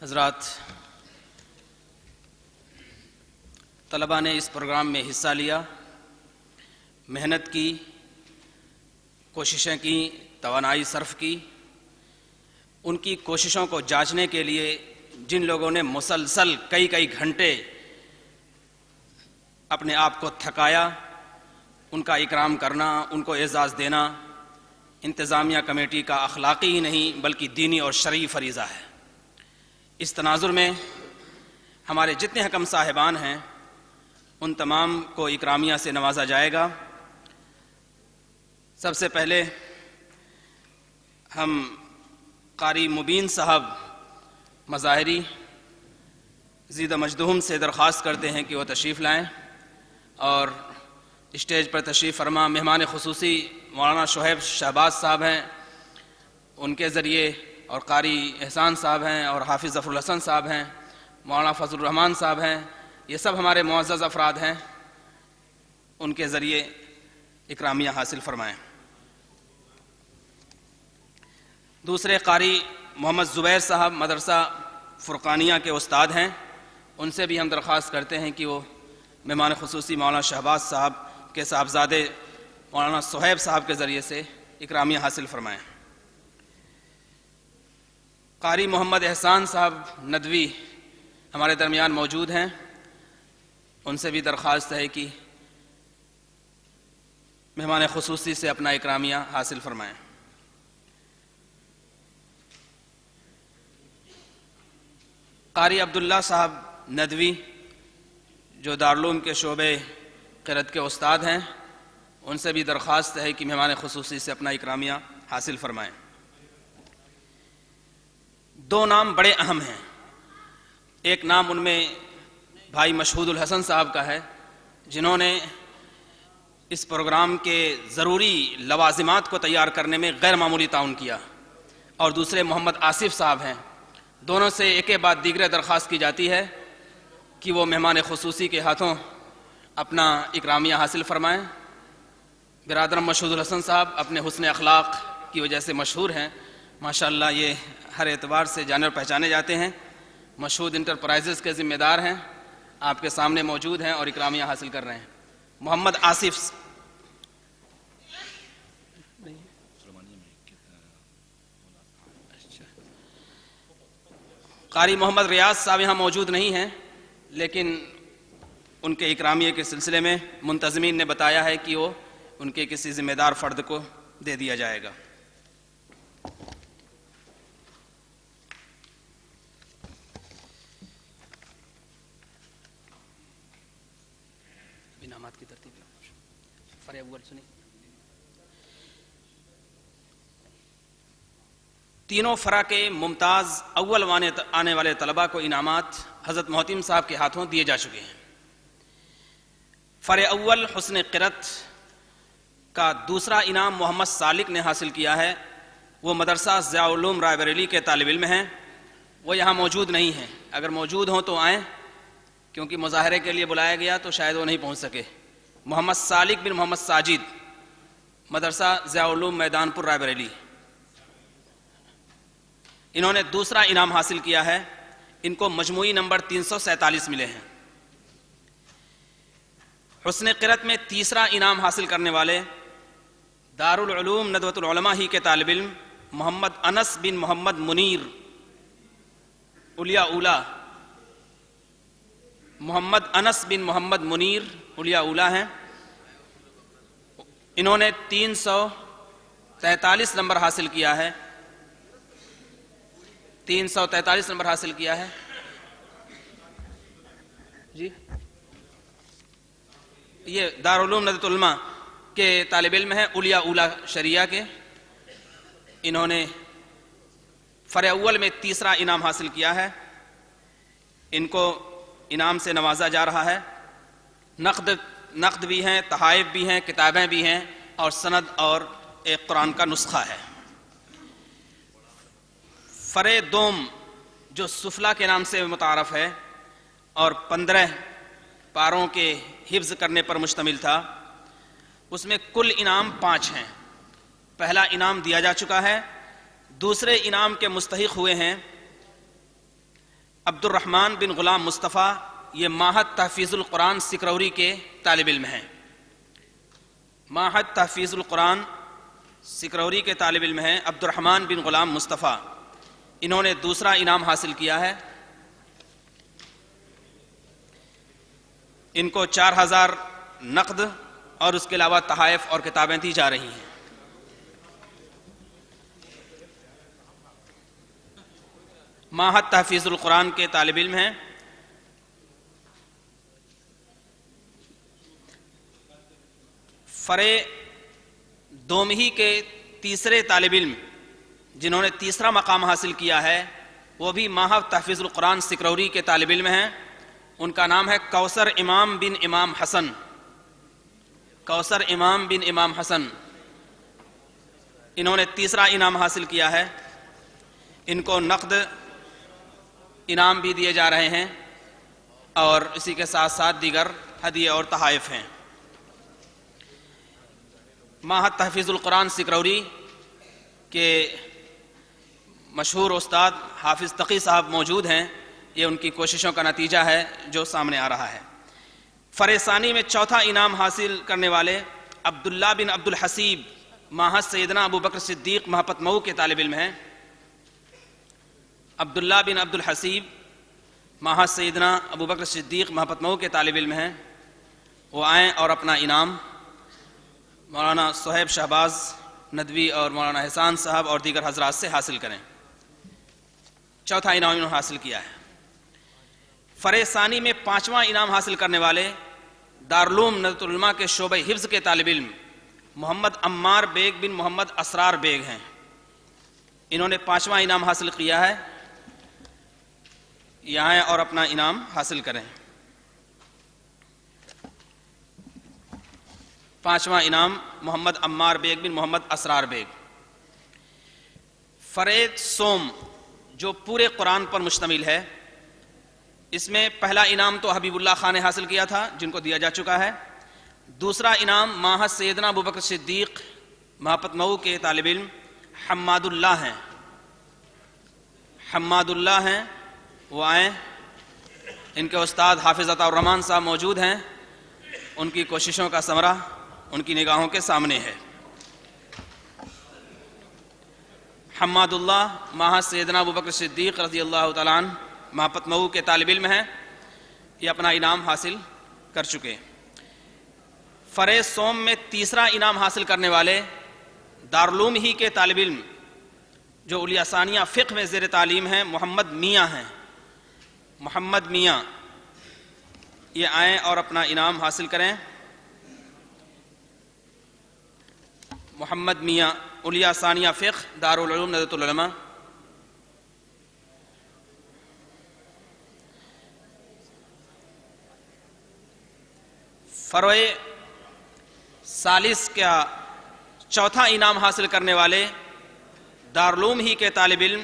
حضرات، طلباء نے اس پروگرام میں حصہ لیا، محنت کی، کوششیں کی، توانائی صرف کی۔ ان کی کوششوں کو جانچنے کے لیے جن لوگوں نے مسلسل کئی گھنٹے اپنے آپ کو تھکایا، ان کا اکرام کرنا، ان کو اعزاز دینا انتظامیہ کمیٹی کا اخلاقی ہی نہیں بلکہ دینی اور شرعی فریضہ ہے۔ اس تناظر میں ہمارے جتنے حکم صاحبان ہیں ان تمام کو اکرامیہ سے نوازا جائے گا۔ سب سے پہلے ہم قاری مبین صاحب مظاہری زیدہ مجدہم سے درخواست کرتے ہیں کہ وہ تشریف لائیں اور اسٹیج پر تشریف فرما مہمان خصوصی مولانا شعیب شہباز صاحب ہیں، ان کے ذریعے، اور قاری احسان صاحب ہیں، اور حافظ ظفر الحسن صاحب ہیں، مولانا فضل الرحمان صاحب ہیں، یہ سب ہمارے معزز افراد ہیں، ان کے ذریعے اکرامیہ حاصل فرمائیں۔ دوسرے قاری محمد زبیر صاحب مدرسہ فرقانیہ کے استاد ہیں، ان سے بھی ہم درخواست کرتے ہیں کہ وہ مہمان خصوصی مولانا شہباز صاحب کے صاحبزادے مولانا صہیب صاحب کے ذریعے سے اکرامیہ حاصل فرمائیں۔ قاری محمد احسان صاحب ندوی ہمارے درمیان موجود ہیں، ان سے بھی درخواست ہے کہ مہمان خصوصی سے اپنا اکرامیہ حاصل فرمائیں۔ قاری عبداللہ صاحب ندوی جو دارالعلوم کے شعبے قرأت کے استاد ہیں، ان سے بھی درخواست ہے کہ مہمان خصوصی سے اپنا اکرامیہ حاصل فرمائیں۔ دو نام بڑے اہم ہیں، ایک نام ان میں بھائی مشہود الحسن صاحب کا ہے، جنہوں نے اس پروگرام کے ضروری لوازمات کو تیار کرنے میں غیر معمولی تعاون کیا، اور دوسرے محمد آصف صاحب ہیں۔ دونوں سے ایک بعد دیگرے درخواست کی جاتی ہے کہ وہ مہمان خصوصی کے ہاتھوں اپنا اکرامیہ حاصل فرمائیں۔ برادر مشہود الحسن صاحب اپنے حسن اخلاق کی وجہ سے مشہور ہیں، ماشاءاللہ یہ ہر اعتبار سے جانے اور پہچانے جاتے ہیں۔ مشہود انٹرپرائزز کے ذمہ دار ہیں، آپ کے سامنے موجود ہیں اور اکرامیہ حاصل کر رہے ہیں۔ محمد آصف قاری محمد ریاض صاحب یہاں موجود نہیں ہیں، لیکن ان کے اکرامیہ کے سلسلے میں منتظمین نے بتایا ہے کہ وہ ان کے کسی ذمہ دار فرد کو دے دیا جائے گا۔ انعامات کی ترتیب فرع اول سنی۔ تینوں فرع کے ممتاز اول آنے والے طلباء کو انعامات حضرت محتم صاحب کے ہاتھوں دیے جا چکے ہیں۔ فرع اول حسن قرأت کا دوسرا انعام محمد سالک نے حاصل کیا ہے، وہ مدرسہ ضیاء العلوم رائے بریلی کے طالب علم ہیں، وہ یہاں موجود نہیں ہیں، اگر موجود ہوں تو آئیں، کیونکہ مظاہرے کے لیے بلایا گیا تو شاید وہ نہیں پہنچ سکے۔ محمد سالک بن محمد ساجد، مدرسہ ضیاء العلوم میدان پور رائے بریلی، انہوں نے دوسرا انعام حاصل کیا ہے، ان کو مجموعی نمبر 347 ملے ہیں۔ حسن قرأت میں تیسرا انعام حاصل کرنے والے دارالعلوم ندوۃ العلماء ہی کے طالب علم محمد انس بن محمد منیر اولیاء اولا، محمد انس بن محمد منیر اولیاء اولا ہیں، انہوں نے 343 نمبر حاصل کیا ہے، 343 نمبر حاصل کیا ہے جی۔ یہ دارالعلوم ندوۃ العلماء کے طالب علم ہیں اولیاء اولا شریعہ کے، انہوں نے فرع اول میں تیسرا انعام حاصل کیا ہے، ان کو انعام سے نوازا جا رہا ہے۔ نقد بھی ہیں، تحائف بھی ہیں، کتابیں بھی ہیں، اور سند اور ایک قرآن کا نسخہ ہے۔ فرع دوم جو سفلا کے نام سے متعارف ہے اور 15 پاروں کے حفظ کرنے پر مشتمل تھا، اس میں کل انعام 5 ہیں۔ پہلا انعام دیا جا چکا ہے، دوسرے انعام کے مستحق ہوئے ہیں عبد الرحمن بن غلام مصطفیٰ، یہ معہد تحفیظ القرآن سکروری کے طالب علم ہیں۔ معہد تحفیظ القرآن سکروری کے طالب علم ہیں عبد الرحمن بن غلام مصطفیٰ۔ انہوں نے دوسرا انعام حاصل کیا ہے۔ ان کو 4000 نقد اور اس کے علاوہ تحائف اور کتابیں دی جا رہی ہیں۔ معہد تحفیظ القرآن کے طالب علم ہیں۔ فرع دومہی کے تیسرے طالب علم جنہوں نے تیسرا مقام حاصل کیا ہے، وہ بھی معہد تحفیظ القرآن سکروری کے طالب علم ہیں۔ ان کا نام ہے کوثر امام بن امام حسن۔ کوثر امام بن امام حسن، انہوں نے تیسرا انعام حاصل کیا ہے۔ ان کو نقد انعام بھی دیے جا رہے ہیں اور اسی کے ساتھ ساتھ دیگر ہدیے اور تحائف ہیں۔ معہد تحفیظ القرآن سکروری کے مشہور استاد حافظ تقی صاحب موجود ہیں۔ یہ ان کی کوششوں کا نتیجہ ہے جو سامنے آ رہا ہے۔ فرع ثانی میں چوتھا انعام حاصل کرنے والے عبداللہ بن عبد الحسیب، معہد سیدنا ابو بکر صدیق مہپت مئو کے طالب علم ہیں۔ عبداللہ بن عبد الحسیب معہد سیدنا ابو بکر صدیق مہپت مئو کے طالب علم ہیں۔ وہ آئیں اور اپنا انعام مولانا صہیب شہباز ندوی اور مولانا احسان صاحب اور دیگر حضرات سے حاصل کریں۔ چوتھا انعام انہوں نے حاصل کیا ہے۔ فرع ثانی میں 5واں انعام حاصل کرنے والے دارالعلوم ندوۃ العلماء کے شعبہ حفظ کے طالب علم محمد عمار بیگ بن محمد اسرار بیگ ہیں۔ انہوں نے 5واں انعام حاصل کیا ہے۔ یہاں آئیں اور اپنا انعام حاصل کریں۔ 5واں انعام محمد عمار بیگ بن محمد اسرار بیگ۔ فرع سوم جو پورے قرآن پر مشتمل ہے، اس میں پہلا انعام تو حبیب اللہ خان نے حاصل کیا تھا جن کو دیا جا چکا ہے۔ دوسرا انعام معہد سیدنا ابو بکر صدیق مہپت مئو کے طالب علم حماد اللہ ہیں۔ حماد اللہ ہیں، وہ آئیں۔ ان کے استاد حافظ عطا الرحمن صاحب موجود ہیں۔ ان کی کوششوں کا ثمرہ ان کی نگاہوں کے سامنے ہے۔ حماد اللہ معہد سیدنا ابو بکر صدیق رضی اللہ تعالیٰ عنہ مہپت مئو کے طالب علم ہیں۔ یہ اپنا انعام حاصل کر چکے۔ فرع سوم میں تیسرا انعام حاصل کرنے والے دارالعلوم ہی کے طالب علم جو علیہ ثانیہ فقہ میں زیر تعلیم ہیں محمد میاں ہیں۔ محمد میاں، یہ آئیں اور اپنا انعام حاصل کریں۔ محمد میاں، علیہ ثانیہ فقہ، دارالعلوم ندوۃ العلماء۔ فرع ثالث کا چوتھا انعام حاصل کرنے والے دارالعلوم ہی کے طالب علم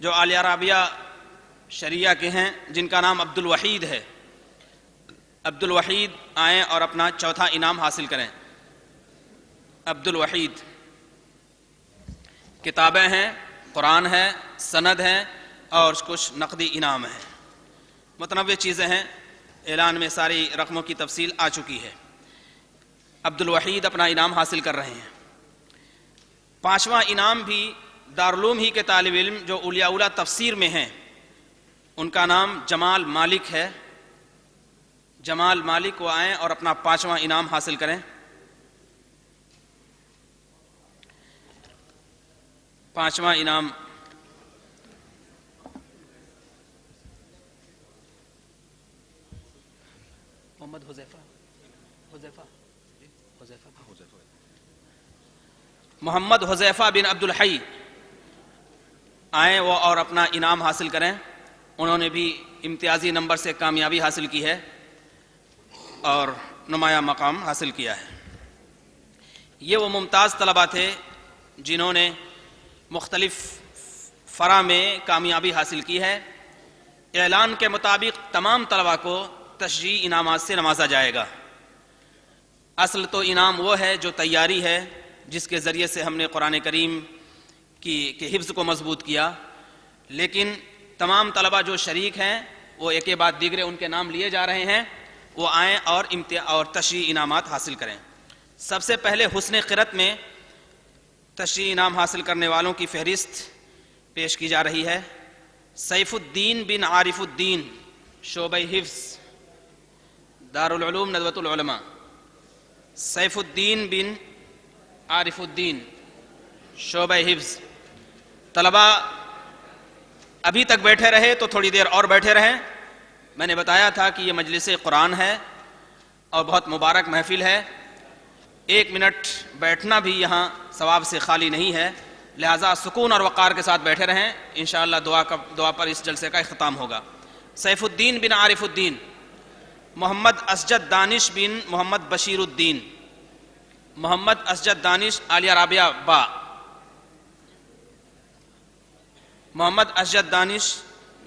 جو عالیہ رابعہ شریعہ کے ہیں، جن کا نام عبد الوحید ہے۔ عبد الوحید آئیں اور اپنا چوتھا انعام حاصل کریں۔ عبد الوحید، کتابیں ہیں، قرآن ہے، سند ہے اور کچھ نقدی انعام ہیں، متنوع چیزیں ہیں۔ اعلان میں ساری رقموں کی تفصیل آ چکی ہے۔ عبد الوحید اپنا انعام حاصل کر رہے ہیں۔ 5واں انعام بھی دارالعلوم ہی کے طالب علم جو اولیاء اولا تفسیر میں ہیں، ان کا نام جمال مالک ہے۔ جمال مالک، وہ آئیں اور اپنا 5واں انعام حاصل کریں۔ 5واں انعام محمد محمد حذیفہ بن عبد الحی، آئیں وہ اور اپنا انعام حاصل کریں۔ انہوں نے بھی امتیازی نمبر سے کامیابی حاصل کی ہے اور نمایاں مقام حاصل کیا ہے۔ یہ وہ ممتاز طلباء تھے جنہوں نے مختلف فرع میں کامیابی حاصل کی ہے۔ اعلان کے مطابق تمام طلباء کو تشجیعی انعامات سے نوازا جائے گا۔ اصل تو انعام وہ ہے جو تیاری ہے، جس کے ذریعے سے ہم نے قرآن کریم کے حفظ کو مضبوط کیا، لیکن تمام طلبہ جو شریک ہیں وہ ایک کے بعد دیگرے ان کے نام لیے جا رہے ہیں، وہ آئیں اور تشریحی انعامات حاصل کریں۔ سب سے پہلے حسن قرأت میں تشریحی انعام حاصل کرنے والوں کی فہرست پیش کی جا رہی ہے۔ سیف الدین بن عارف الدین، شعبہ حفظ، دارالعلوم ندوۃ العلماء۔ سیف الدین بن عارف الدین، شعبہ حفظ۔ طلبہ ابھی تک بیٹھے رہے تو تھوڑی دیر اور بیٹھے رہیں۔ میں نے بتایا تھا کہ یہ مجلس قرآن ہے اور بہت مبارک محفل ہے، 1 منٹ بیٹھنا بھی یہاں ثواب سے خالی نہیں ہے، لہٰذا سکون اور وقار کے ساتھ بیٹھے رہیں، انشاءاللہ دعا پر اس جلسے کا اختتام ہوگا۔ سیف الدین بن عارف الدین، محمد اسجد دانش بن محمد بشیر الدین، محمد اسجد دانش عالیہ رابعہ با، محمد اسجد دانش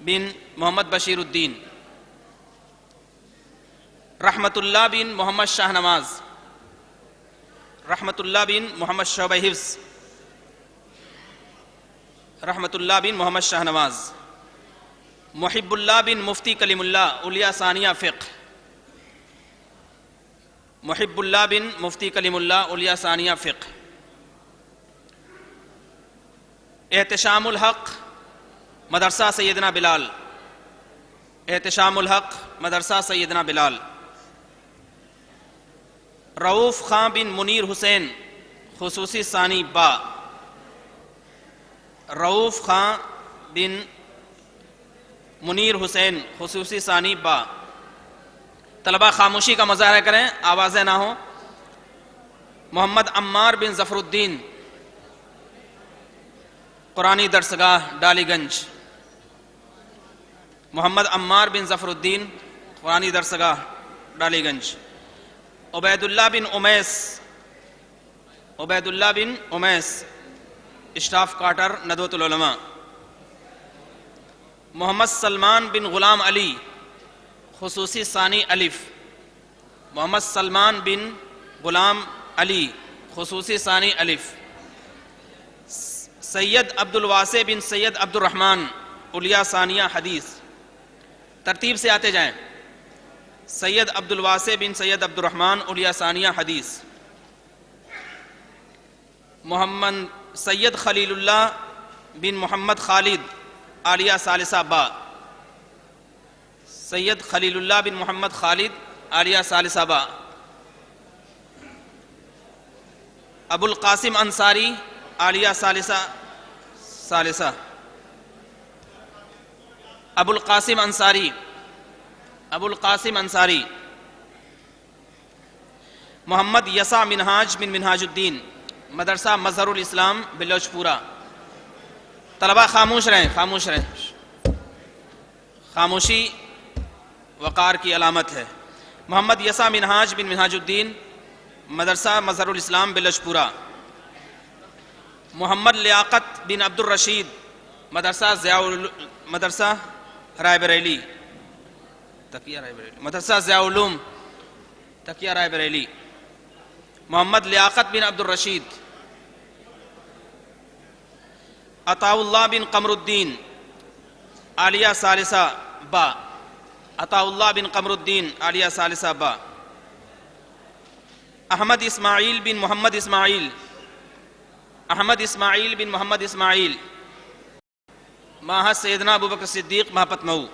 بن محمد بشیر الدین، رحمت اللہ بن محمد شاہ نواز، رحمت اللہ بن محمد شعبہ حفظ، رحمت اللہ بن محمد شاہ نواز، محب اللہ بن مفتی کلیم اللہ علیہ ثانیہ فقہ، محب اللہ بن مفتی کلیم اللہ علیہ ثانیہ فقہ، احتشام الحق مدرسہ سیدنا بلال، احتشام الحق مدرسہ سیدنا بلال، رؤوف خان بن منیر حسین خصوصی ثانی با، رؤوف خان بن منیر حسین خصوصی ثانی با۔ طلبہ خاموشی کا مظاہرہ کریں، آوازیں نہ ہوں۔ محمد عمار بن ظفر الدین، قرآنی درسگاہ ڈالی گنج، محمد عمار بن ظفر الدین، قرآنی درسگاہ ڈالی گنج۔ عبید اللہ بن امیس، عبید اللہ بن امیس، اسٹاف کواٹر ندوۃ العلماء۔ محمد سلمان بن غلام علی، خصوصی ثانی الف، محمد سلمان بن غلام علی، خصوصی ثانی الف۔ سید عبد الواسع بن سید عبد الرحمن، علیہ ثانیہ حدیث۔ ترتیب سے آتے جائیں۔ سید عبد الواسع بن سید عبد الرحمن، علیہ ثانیہ حدیث۔ محمد سید خلیل اللہ بن محمد خالد، عالیہ ثالثہ با، سید خلیل اللہ بن محمد خالد، عالیہ ثالثہ با۔ ابو القاسم انصاری، عالیہ ثالثہ، ابو القاسم انصاری، ابو القاسم انصاری۔ محمد یسع منہاج بن منہاج الدین، مدرسہ مظہر الاسلام بلوچ پورہ۔ طلبہ خاموش رہیں، خاموش رہیں، خاموشی وقار کی علامت ہے۔ محمد یسع منہاج بن منہاج الدین، مدرسہ مظہر الاسلام بلوچ پورہ۔ محمد لیاقت بن عبد الرشید، مدرسہ رائے بریلی، تقیہ رائے بریلی، مدرسہ ضیاء العلوم تقیہ رائے بریلی۔ محمد لیاقت بن عبد الرشید۔ عطاء اللہ بن قمر الدین، عالیہ ثالثہ با، عطاء اللہ بن قمر الدین، عالیہ ثالثہ با۔ احمد اسماعیل بن محمد اسماعیل، احمد اسماعیل بن محمد اسماعیل، ماہد سیدنا ابوبکر صدیق مہپت مئو۔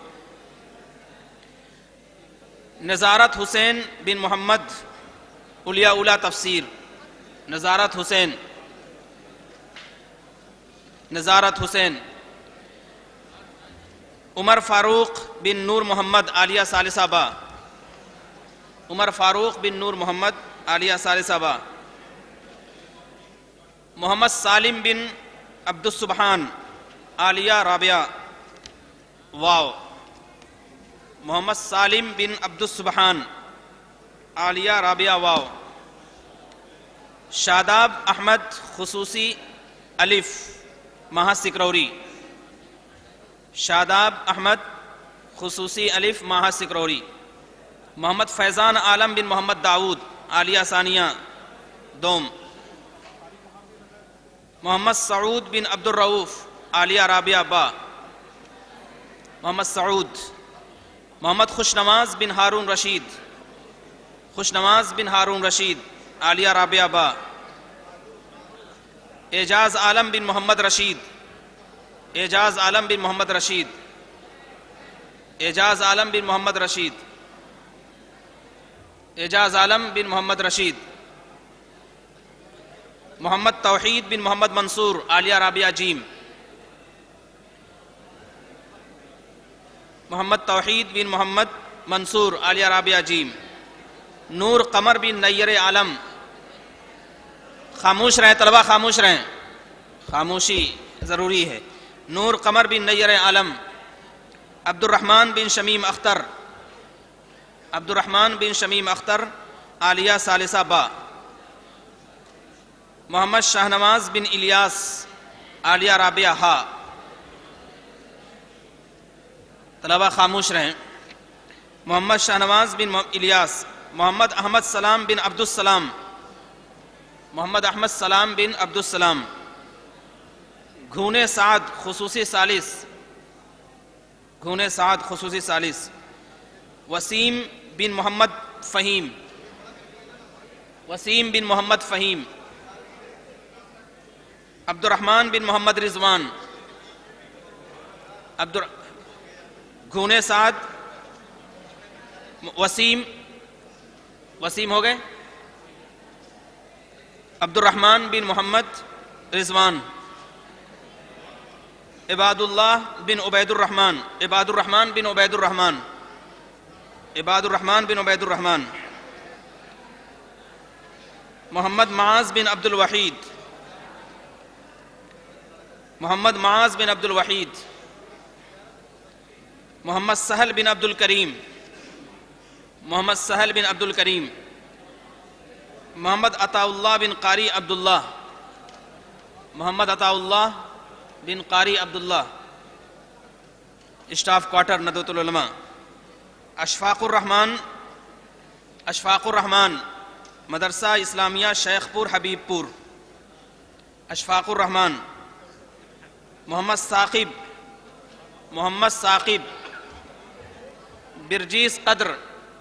نظارت حسین بن محمد، علیہ اولا تفسیر، نظارت حسین، نظارت حسین۔ عمر فاروق بن نور محمد، عالیہ ثالثہ با، عمر فاروق بن نور محمد، عالیہ ثالثہ با۔ محمد سالم بن عبد السبحان، عالیہ رابعہ واو، محمد سالم بن عبد السبحان، عالیہ رابعہ واو۔ شاداب احمد، خصوصی الف، ماہد سکروری، شاداب احمد، خصوصی الف، ماہد سکروری۔ محمد فیضان عالم بن محمد داؤد، عالیہ ثانیہ دوم۔ محمد سعود بن عبد الرؤوف، عالیہ رابعہ با۔ محمد سعود. محمد خوشنواز بن ہارون رشید. خوشنواز بن ہارون رشید. عالیہ رابعہ با. اعجاز عالم بن محمد رشید. اعجاز عالم بن محمد رشید. اعجاز عالم بن محمد رشید. اعجاز عالم بن محمد رشید. محمد توحید بن محمد منصور. عالیہ رابعہ جیم. محمد توحید بن محمد منصور. عالیہ رابعہ جیم. نور قمر بن نیر عالم. خاموش رہیں طلبہ، خاموش رہیں، خاموشی ضروری ہے. نور قمر بن نیر عالم. عبد الرحمن بن شمیم اختر. عبد الرحمن بن شمیم اختر. عالیہ ثالثہ با. محمد شاہنواز بن الیاس. عالیہ رابعہ ہا. طلبہ خاموش رہیں. محمد شاہنواز بن الیاس. محمد احمد سلام بن عبد السلام. محمد احمد سلام بن عبد السلام. گھونے سعد خصوصی ثالث. گھونے سعد خصوصی ثالث. وسیم بن محمد فہیم. وسیم بن محمد فہیم. عبد الرحمن بن محمد رضوان. گھونے سعد. وسیم. وسیم ہو گئے. عبد الرحمن بن محمد رضوان. عباد اللہ بن عبید الرحمن. عباد الرحمن بن عبید الرحمن. عباد الرحمن بن عبید الرحمن. محمد معاذ بن عبد الوحید. محمد معاذ بن عبد الوحید. محمد سہل بن عبد الکریم. محمد سہل بن عبد الکریم. محمد عطا اللہ بن قاری عبداللہ. محمد عطا اللہ بن قاری عبداللہ. اسٹاف کوارٹر ندوۃ العلماء. اشفاق الرحمان. اشفاق الرحمان مدرسہ اسلامیہ شیخ پور حبیب پور. اشفاق الرحمان. محمد ثاقب. محمد ثاقب. برجیس قدر.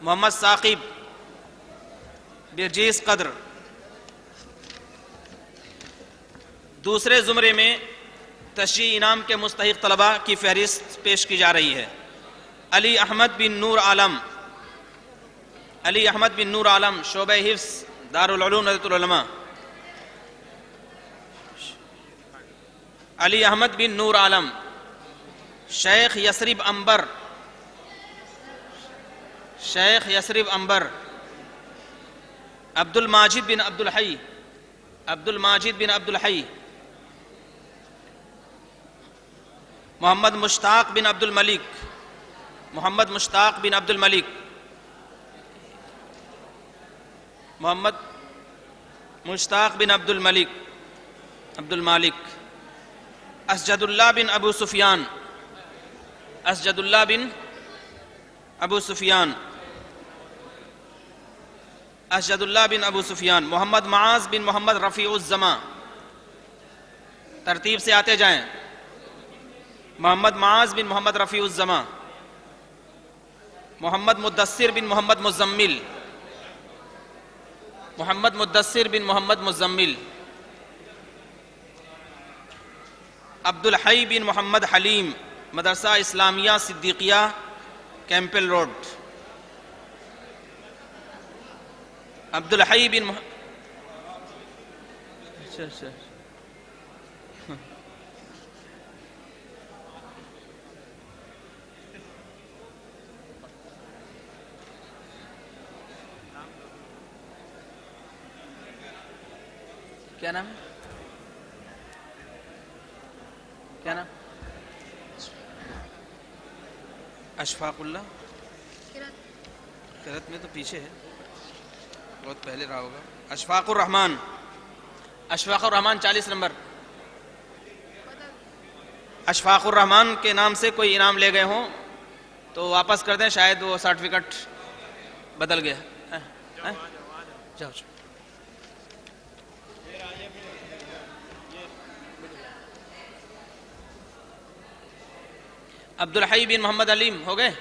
محمد ثاقب. برجیس قدر. دوسرے زمرے میں تشجیعی انعام کے مستحق طلباء کی فہرست پیش کی جا رہی ہے. علی احمد بن نور عالم. علی احمد بن نور عالم شعبہ حفظ دارالعلوم ندوۃ العلماء. علی احمد بن نور عالم. شیخ یثرب عنبر. شیخ یثرب عنبر. عبد الماجد بن عبد الحی. عبد الماجد بن عبد الحی. محمد مشتاق بن عبد الملک. محمد مشتاق بن عبد الملک. محمد مشتاق بن عبد الملک. عبد المالک. اسجد اللہ بن ابو سفیان. اسجد اللہ بن ابو سفیان. اسجد اللہ بن ابو سفیان. محمد معاذ بن محمد رفیع الزماں. ترتیب سے آتے جائیں. محمد معاذ بن محمد رفیع الزماں. محمد مدثر بن محمد مزمل. محمد مدثر بن محمد مزمل. عبد الحی بن محمد حلیم مدرسہ اسلامیہ صدیقیہ کیمپل روڈ. عبد الحی بن کیا نام ہے؟ کیا نام؟ اشفاق اللہ. قرأت میں تو پیچھے ہے، بہت پہلے رہا ہوگا. اشفاق الرحمان. اشفاق الرحمان 40 نمبر. اشفاق الرحمان کے نام سے کوئی انعام لے گئے ہوں تو واپس کر دیں، شاید وہ سرٹیفکیٹ بدل گیا. جاؤ. عبد الحی بن محمد علیم ہو گئے؟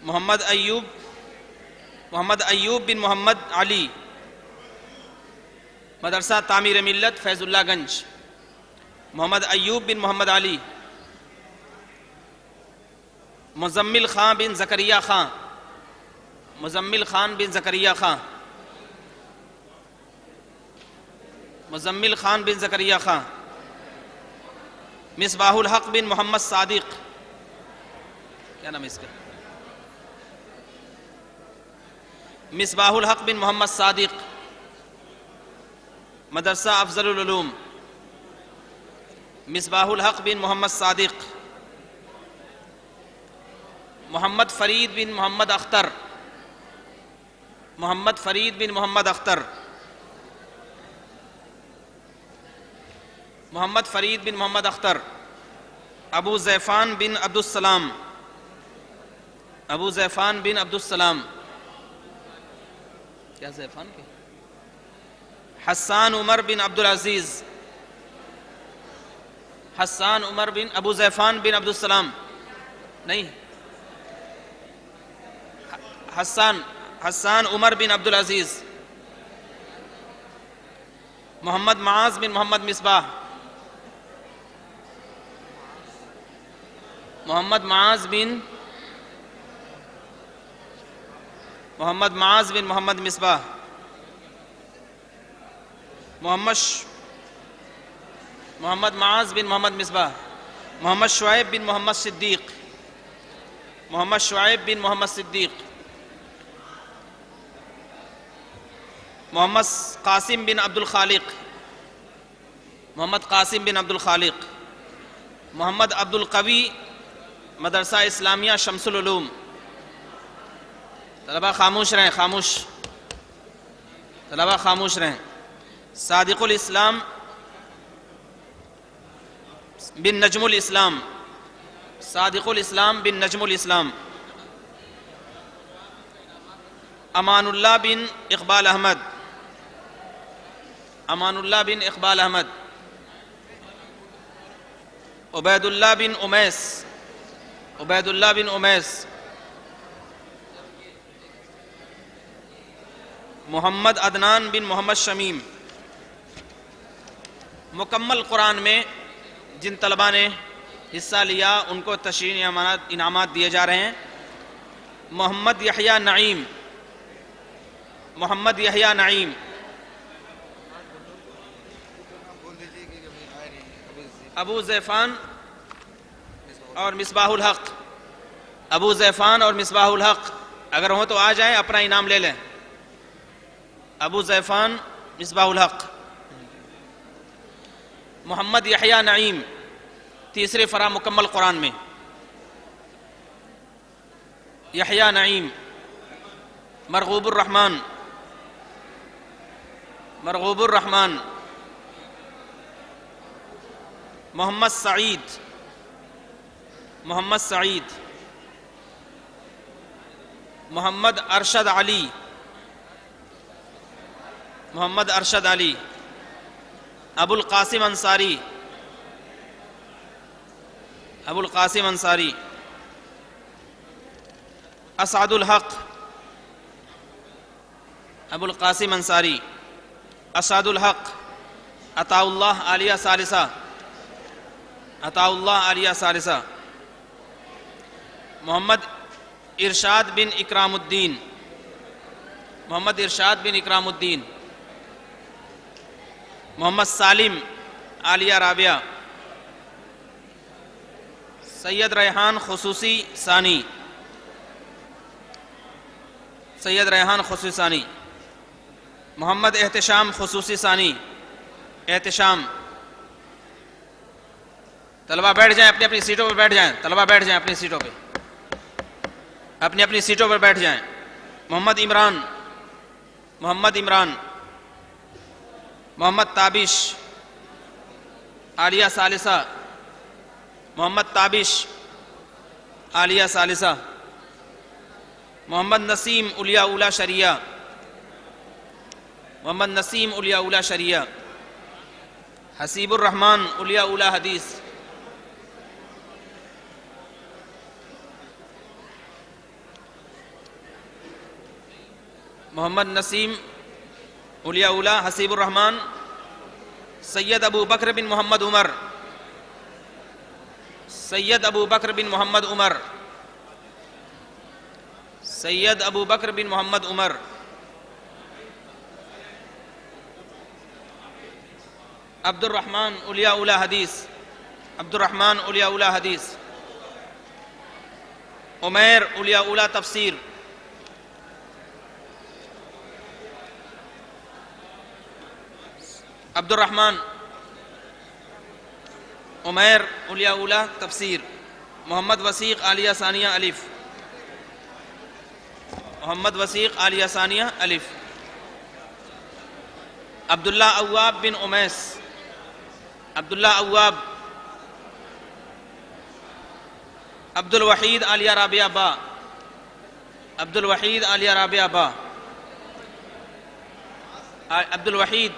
محمد ایوب بن محمد علی، مدرسہ تعمیر ملت فیض اللہ گنج. محمد ایوب بن محمد علی. مزمل خان بن زکریا خان، مزمل خان بن زکریا خان، مزمل خان بن زکریا خان. مصباح الحق بن محمد صادق، کیا نام ہے اس کا؟ مصباح الحق بن محمد صادق، مدرسہ افضل العلوم. مصباح الحق بن محمد صادق. محمد فرید بن محمد اختر، محمد فرید بن محمد اختر، محمد فرید بن محمد اختر. ابو زیفان بن عبد السلام، ابو زیفان بن عبد السلام. کیا زیفان کے؟ حسان عمر بن عبد العزیز، حسان عمر بن ابو زیفان بن عبد السلام نہیں، حسان عمر بن عبد العزیز. محمد معاذ بن محمد مصباح، محمد معاذ بن محمد مصباح. محمد معاذ بن محمد مصباح. محمد شعیب بن محمد صدیق، محمد شعیب بن محمد صدیق. محمد قاسم بن عبد الخالق، محمد قاسم بن عبد الخالق. محمد عبد القوی، مدرسہ اسلامیہ شمس العلوم. طلبہ خاموش رہیں، خاموش، طلبہ خاموش رہیں. صادق الاسلام بن نجم الاسلام، صادق الاسلام بن نجم الاسلام. امان اللہ بن اقبال احمد، امان اللہ بن اقبال احمد. عبید اللہ بن امیس، عبید اللہ بن امیس. محمد عدنان بن محمد شمیم. مکمل قرآن میں جن طلبہ نے حصہ لیا ان کو تشریحی انعامات دیے جا رہے ہیں. محمد یحییٰ نعیم، محمد یحییٰ نعیم. ابو زیفان اور مصباح الحق، ابو زیفان اور مصباح الحق اگر ہوں تو آ جائیں، اپنا انعام لے لیں. ابو زیفان، مصباح الحق. محمد یحییٰ نعیم، تیسرے فرا مکمل قرآن میں. یحییٰ نعیم. مرغوب الرحمن، مرغوب الرحمن. محمد سعید، محمد سعید. محمد ارشد علی، محمد ارشد علی. ابو القاسم انصاری، ابو القاسم انصاری. اسعد الحق، ابو القاسم انصاری. اسعد الحق. عطاء اللہ عالیہ ثالثہ، عطاء اللہ عالیہ ثالثہ. محمد ارشاد بن اکرام الدین، محمد ارشاد بن اکرام الدین. محمد سالم عالیہ رابعہ. سید ریحان خصوصی ثانی، سید ریحان خصوصی ثانی. محمد احتشام خصوصی ثانی، احتشام. طلبہ بیٹھ جائیں، اپنی اپنی سیٹوں پر بیٹھ جائیں. طلبہ بیٹھ جائیں اپنی سیٹوں پہ، اپنی اپنی سیٹوں پر بیٹھ جائیں. محمد عمران، محمد عمران. محمد تابش عالیہ ثالثہ، محمد تابش عالیہ ثالثہ. محمد نسیم اولیاء اولا شریعہ، محمد نسیم اولیاء اولا شریعہ، حسیب الرحمان اولیاء اولا حدیث، محمد نسیم اولیاء اولا حسیب الرحمان، سید ابو بکر بن محمد عمر، سید ابو بکر بن محمد عمر، سید ابو بکر بن محمد عمر، عبد الرحمن اولیاء اولا حدیث، عبد الرحمن اولیاء اولا حدیث، عمیر اولیاء اولا تفسیر، عبد الرحمن عمیر اولیاء اولا تفسیر، محمد وثیق عالیہ ثانیہ الف، محمد وثیق عالیہ ثانیہ الف، عبداللہ اواب بن امیس، عبداللہ اواب، عبد الوحید عالیہ رابعہ با، عبد الوحید عالیہ رابعہ با، عبد الوحید،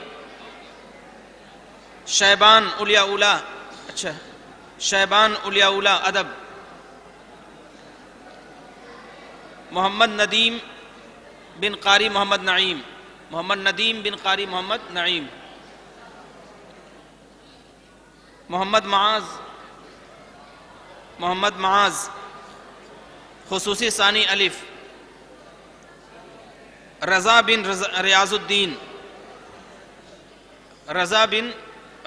شیبان اولیاء اولا، اچھا شیبان اولیاء اولا ادب، محمد ندیم بن قاری محمد نعیم، محمد ندیم بن قاری محمد نعیم، محمد معاذ، محمد معاذ خصوصی ثانی الف، رضا بن ریاض الدین، رضا بن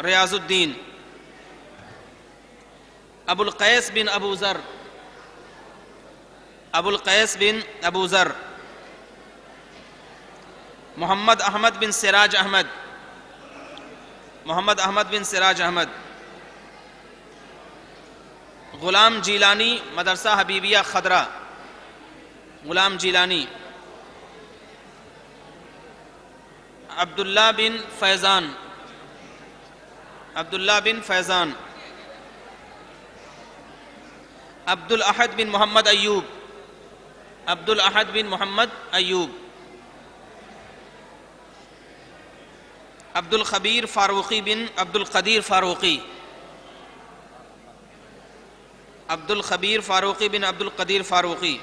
ریاض الدین، ابو القیس بن ابو ذر، ابو القیس بن ابو ذر، محمد احمد بن سراج احمد، محمد احمد بن سراج احمد، غلام جیلانی مدرسہ حبیبیہ خدرہ، غلام جیلانی، عبداللہ بن فیضان، عبداللہ بن فیضان، عبد الاحد بن محمد ایوب، عبد الاحد بن محمد ایوب، عبد الخبیر فاروقی بن عبد القدیر فاروقی، عبد الخبیر فاروقی بن عبد القدیر فاروقی،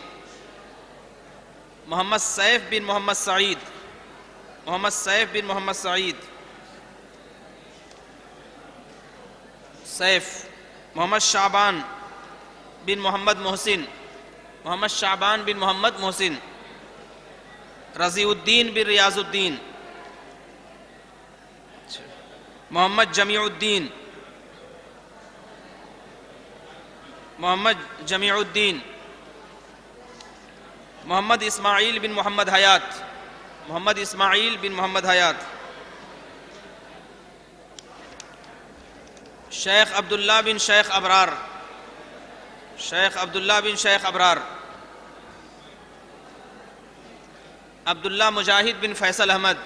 محمد سیف بن محمد سعید، محمد سیف بن محمد سعید، سیف، محمد شعبان بن محمد محسن، محمد شعبان بن محمد محسن، رضی الدین بن ریاض الدین، محمد جمیع الدین، محمد جمیع الدین، محمد اسماعیل بن محمد حیات، محمد اسماعیل بن محمد حیات، شیخ عبداللہ بن شیخ ابرار، شیخ عبداللہ بن شیخ ابرار، عبداللہ مجاہد بن فیصل احمد،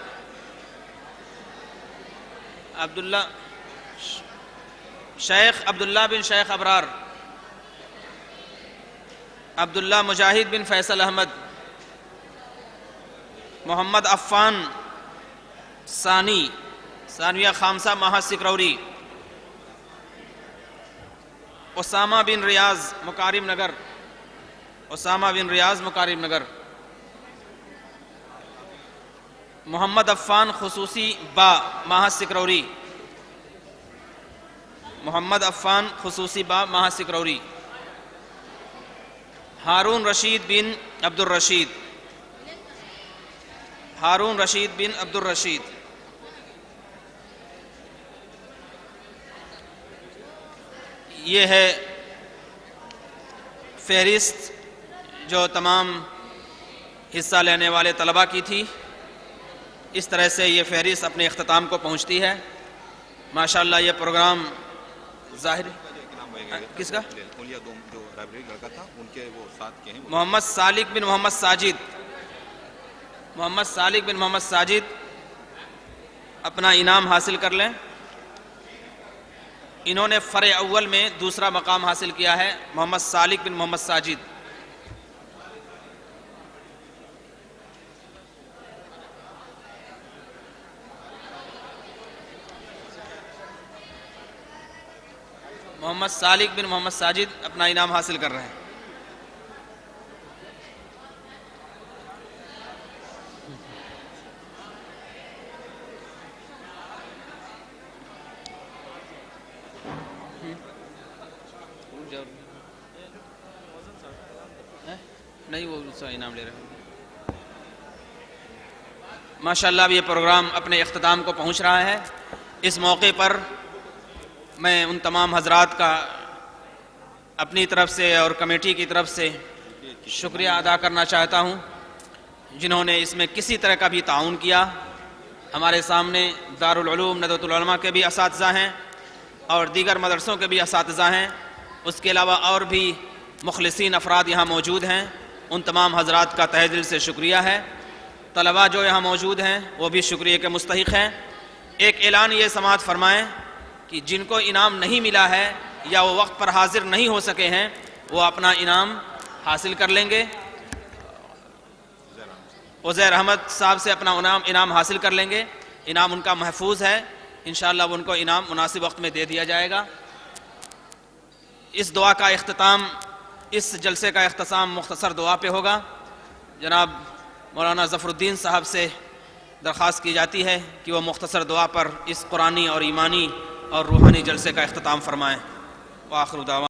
عبداللہ شیخ عبداللہ بن شیخ ابرار، عبداللہ مجاہد بن فیصل احمد، محمد عفان ثانی، ثانویہ خامسہ محض سکروری، اسامہ بن ریاض مکارم نگر، اسامہ بن ریاض مکارم نگر، محمد عفان خصوصی با محض سکروری، محمد عفان خصوصی با محض سکروری، ہارون رشید بن عبد الرشید، ہارون رشید بن عبد الرشید، یہ ہے فہرست جو تمام حصہ لینے والے طلباء کی تھی۔ اس طرح سے یہ فہرست اپنے اختتام کو پہنچتی ہے۔ ماشاءاللہ یہ پروگرام ظاہر کس کا؟ محمد سالک بن محمد ساجد، محمد سالک بن محمد ساجد اپنا انعام حاصل کر لیں۔ انہوں نے فرع اول میں دوسرا مقام حاصل کیا ہے، محمد سالک بن محمد ساجد۔ محمد سالک بن محمد ساجد اپنا انعام حاصل کر رہے ہیں. نہیں وہ انعام لے رہے ہیں. ماشاءاللہ اب یہ پروگرام اپنے اختتام کو پہنچ رہا ہے. اس موقع پر میں ان تمام حضرات کا اپنی طرف سے اور کمیٹی کی طرف سے شکریہ ادا کرنا چاہتا ہوں جنہوں نے اس میں کسی طرح کا بھی تعاون کیا. ہمارے سامنے دارالعلوم ندوۃ العلماء کے بھی اساتذہ ہیں اور دیگر مدرسوں کے بھی اساتذہ ہیں. اس کے علاوہ اور بھی مخلصین افراد یہاں موجود ہیں. ان تمام حضرات کا تہہ دل سے شکریہ ہے. طلباء جو یہاں موجود ہیں وہ بھی شکریہ کے مستحق ہیں. ایک اعلان یہ سماعت فرمائیں کہ جن کو انعام نہیں ملا ہے یا وہ وقت پر حاضر نہیں ہو سکے ہیں وہ اپنا انعام حاصل کر لیں گے. عزیر احمد صاحب سے اپنا انعام حاصل کر لیں گے. انعام ان کا محفوظ ہے. انشاءاللہ ان کو انعام مناسب وقت میں دے دیا جائے گا. اس دعا کا اختتام، اس جلسے کا اختتام مختصر دعا پہ ہوگا. جناب مولانا ظفر الدین صاحب سے درخواست کی جاتی ہے کہ وہ مختصر دعا پر اس قرآنی اور ایمانی اور روحانی جلسے کا اختتام فرمائیں. وآخر دعوانا